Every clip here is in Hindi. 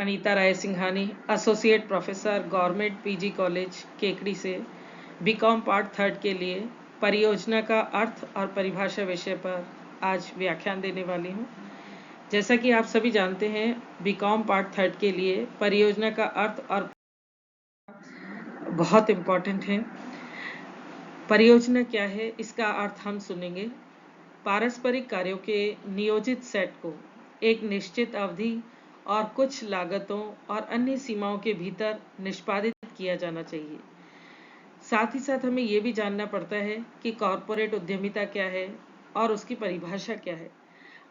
Anita Rai Singhani, associate professor, government PG college Kekri से बीकॉम पार्ट 3 के लिए परियोजना का अर्थ और परिभाषा विषय पर आज व्याख्यान देने वाली हूँ। जैसा कि आप सभी जानते हैं, बीकॉम पार्ट 3 के लिए परियोजना का अर्थ और बहुत इम्पोर्टेंट है। परियोजना क्या है, इसका अर्थ हम सुनेंगे। पारस्परिक कार्यों के नियोजित सेट को एक निश्चित अवधि और कुछ लागतों और अन्य सीमाओं के भीतर निष्पादित किया जाना चाहिए। साथ ही साथ हमें ये भी जानना पड़ता है कि कॉरपोरेट उद्यमिता क्या है और उसकी परिभाषा क्या है।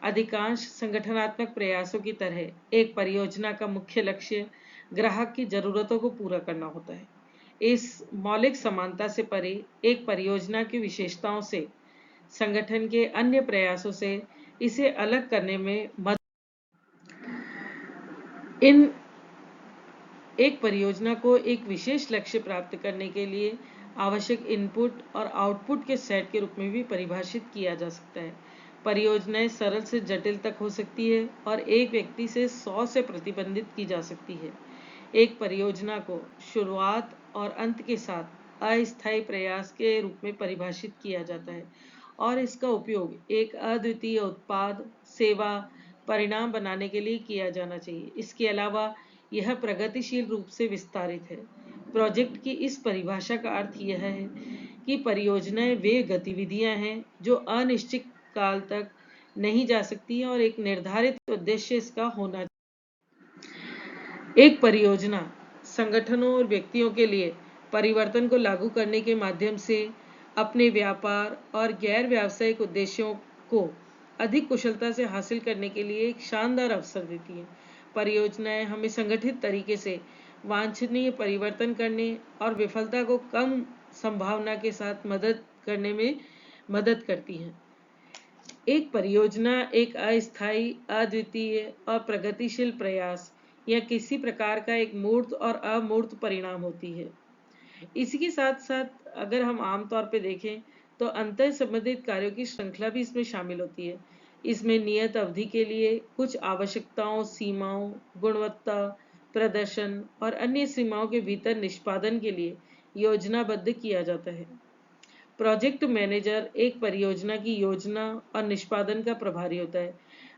अधिकांश संगठनात्मक प्रयासों की तरह एक परियोजना का मुख्य लक्ष्य ग्राहक की जरूरतों को पूरा करना होता है। इस मौलिक समानता से परे एक परियोजना की विशेषताओं से संगठन के अन्य प्रयासों से इसे अलग करने में मदद। एक परियोजना को एक विशेष लक्ष्य प्राप्त करने के लिए आवश्यक इनपुट और आउटपुट के सेट के रूप में भी परिभाषित किया जा सकता है। परियोजनाएं सरल से जटिल तक हो सकती है और एक व्यक्ति से 100 से प्रतिबंधित की जा सकती है। एक परियोजना को शुरुआत और अंत के साथ अस्थायी प्रयास के रूप में परिभाषित किया जाता है और इसका उपयोग एक अद्वितीय उत्पाद, सेवा, परिणाम बनाने के लिए किया जाना चाहिए। इसके अलावा यह प्रगतिशील रूप से विस्तारित है। प्रोजेक्ट की इस परिभाषा का अर्थ यह है कि परियोजनाएं वे गतिविधियां हैं जो अनिश्चित काल तक नहीं जा सकती और एक निर्धारित उद्देश्य इसका होना। एक परियोजना संगठनों और व्यक्तियों के लिए परिवर्तन को लागू करने के माध्यम से अपने व्यापार और गैर व्यावसायिक उद्देश्यों को अधिक कुशलता से हासिल करने के लिए एक शानदार अवसर देती है। परियोजनाएं हमें संगठित तरीके से वांछनीय परिवर्तन करने और विफलता को कम संभावना के साथ मदद करने में मदद करती हैं। एक परियोजना एक अस्थायी, अद्वितीय और प्रगतिशील प्रयास या किसी प्रकार का एक मूर्त और अमूर्त परिणाम होती है। इसी के साथ साथ अगर हम आमतौर पर देखें तो अंतर संबंधित कार्यों की श्रृंखला भी इसमें शामिल होती है। इसमें नियत अवधि के लिए कुछ आवश्यकताओं, सीमाओं, गुणवत्ता, प्रदर्शन और अन्य सीमाओं के भीतर निष्पादन के लिए योजनाबद्ध किया जाता है। प्रोजेक्ट मैनेजर एक परियोजना की योजना और निष्पादन का प्रभारी होता है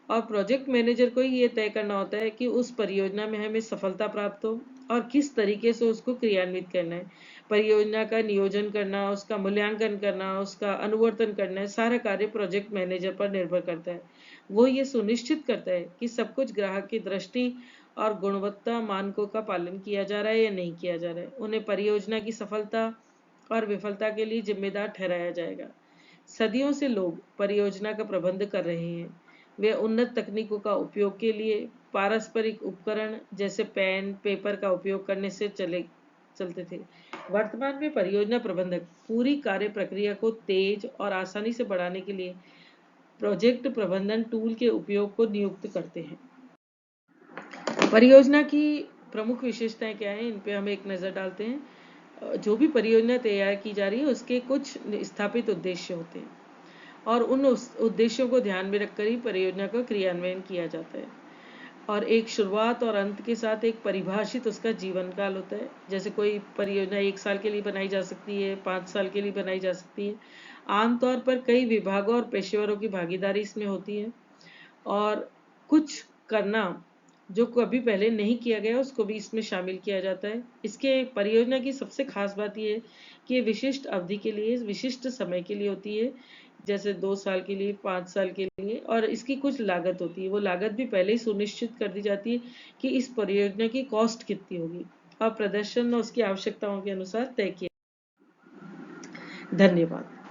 और प्रोजेक्ट मैनेजर को ये तय करना होता है कि उस परियोजना में हमें सफलता प्राप्त हो और किस तरीके से उसको क्रियान्वित करना है। परियोजना का नियोजन करना, उसका मूल्यांकन करना, उसका अनुवर्तन करना है, सारा कार्य प्रोजेक्ट मैनेजर पर निर्भर करता है। वो ये सुनिश्चित करता है कि सब कुछ ग्राहक की दृष्टि और गुणवत्ता मानकों का पालन किया जा रहा है या नहीं किया जा रहा है। उन्हें परियोजना की सफलता और विफलता के लिए जिम्मेदार ठहराया जाएगा। सदियों से लोग परियोजना का प्रबंध कर रहे हैं। वे उन्नत तकनीकों का उपयोग के लिए पारस्परिक उपकरण जैसे पेन, पेपर का उपयोग करने से चलते थे। वर्तमान में परियोजना प्रबंधक पूरी कार्य प्रक्रिया को तेज और आसानी से बढ़ाने के लिए प्रोजेक्ट प्रबंधन टूल के उपयोग को नियुक्त करते हैं। परियोजना की प्रमुख विशेषताएं क्या हैं, इन पे हम एक नज़र डालते हैं। जो भी परियोजना तैयार की जा रही है उसके कुछ स्थापित उद्देश्य होते हैं और उन उद्देश्यों को ध्यान में रखकर ही परियोजना का क्रियान्वयन किया जाता है और एक शुरुआत और अंत के साथ एक परिभाषित उसका जीवन काल होता है। जैसे कोई परियोजना 1 साल के लिए बनाई जा सकती है, 5 साल के लिए बनाई जा सकती है। आमतौर पर कई विभागों और पेशेवरों की भागीदारी इसमें होती है और कुछ करना जो कभी पहले नहीं किया गया उसको भी इसमें शामिल किया जाता है। इसके परियोजना की सबसे खास बात यह है कि ये विशिष्ट अवधि के लिए, विशिष्ट समय के लिए होती है, जैसे 2 साल के लिए, 5 साल के लिए, और इसकी कुछ लागत होती है। वो लागत भी पहले ही सुनिश्चित कर दी जाती है कि इस परियोजना की कॉस्ट कितनी होगी और प्रदर्शन और उसकी आवश्यकताओं के अनुसार तय किया। धन्यवाद।